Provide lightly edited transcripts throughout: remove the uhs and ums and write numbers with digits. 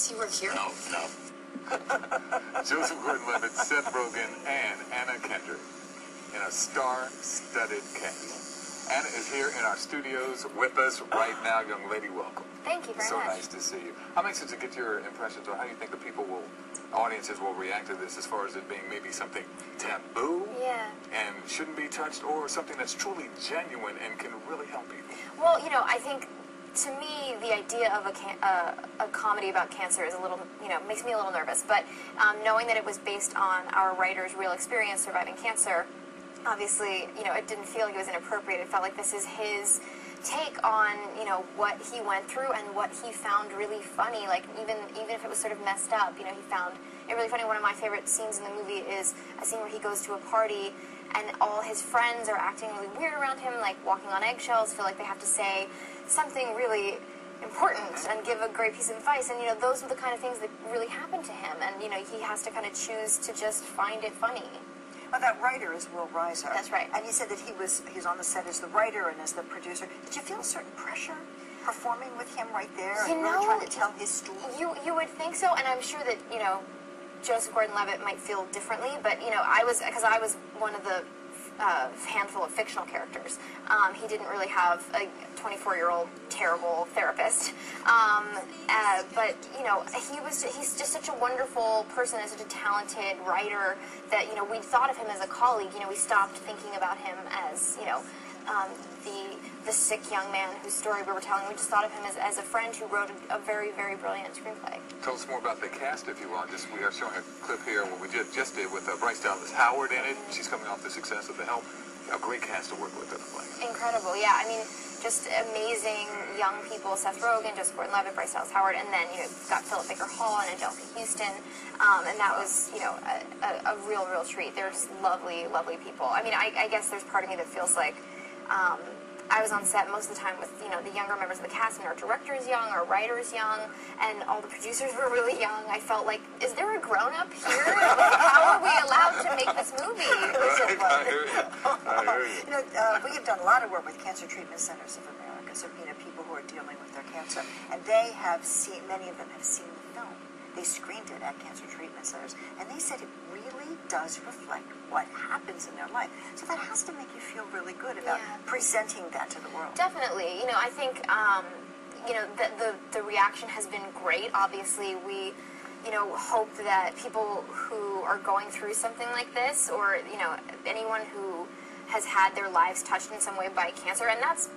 Does he work here? No, no. Joseph Gordon-Levitt, Seth Rogen, and Anna Kendrick in a star-studded cast. Anna is here in our studios with us right now. Young lady, welcome. Thank you very much. much. So nice to see you. I'm anxious to get your impressions on how you think the audiences will react to this, as far as it being maybe something taboo and shouldn't be touched, or something that's truly genuine and can really help people. Well, you know, I think, to me, the idea of a comedy about cancer is a little, makes me a little nervous. But knowing that it was based on our writer's real experience surviving cancer, obviously, it didn't feel like it was inappropriate. It felt like this is his take on, what he went through and what he found really funny. Like, even if it was sort of messed up, he found it really funny. One of my favorite scenes in the movie is a scene where he goes to a party and all his friends are acting really weird around him, like walking on eggshells, feel like they have to say something really important and give a great piece of advice. And, those are the kind of things that really happen to him. And, he has to kind of choose to just find it funny. Well, that writer is Will Reiser. That's right. And you said that he's on the set as the writer and as the producer. Did you feel a certain pressure performing with him right there and really trying to tell his story? You would think so, and I'm sure that, Joseph Gordon-Levitt might feel differently, but, I was one of the handful of fictional characters. He didn't really have a 24-year-old terrible therapist, but he's just such a wonderful person and such a talented writer that we thought of him as a colleague. We stopped thinking about him as the sick young man whose story we were telling. We just thought of him as a friend who wrote a very, very brilliant screenplay. Tell us more about the cast, if you want. We are showing a clip here, what we just did with Bryce Dallas Howard in it. She's coming off the success of The Help. A great cast to work with in the play. Incredible, yeah. I mean, just amazing young people. Seth Rogen, Joseph Gordon-Levitt, Bryce Dallas Howard, and then, got Philip Baker Hall and Angelica Houston. And that was, a real treat. They're just lovely, lovely people. I mean, I guess there's part of me that feels like I was on set most of the time with, the younger members of the cast, and our director is young, our writer is young, and all the producers were really young. I felt like, is there a grown-up here? How are we allowed to make this movie? I hear you. We have done a lot of work with Cancer Treatment Centers of America, so, people who are dealing with their cancer, and they have seen, many of them have seen the film. They screened it at Cancer Treatment Centers, and they said it really does reflect what happens in their life. So that has to make you feel really good about presenting that to the world. Definitely. I think, the reaction has been great. Obviously, we, hope that people who are going through something like this, or, anyone who has had their lives touched in some way by cancer, and that's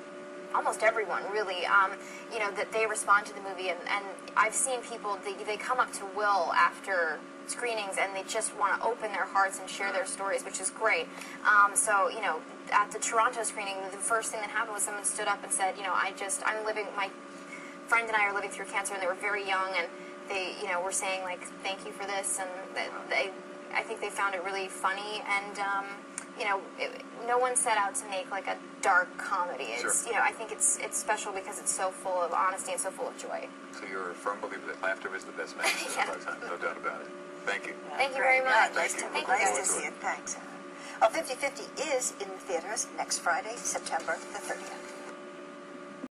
almost everyone, really, that they respond to the movie. And I've seen people, they come up to Will after screenings and they just want to open their hearts and share their stories, which is great. So, at the Toronto screening, the first thing that happened was someone stood up and said, my friend and I are living through cancer, and they were very young, and they, were saying, like, thank you for this, and I think they found it really funny, and, no one set out to make like a dark comedy. It's, I think it's special because it's so full of honesty and so full of joy. So you're a firm believer that laughter is the best medicine. No doubt about it. Thank you. Thank you very much. Nice to see you. Thanks. 50/50 is in the theaters next Friday, September the 30th.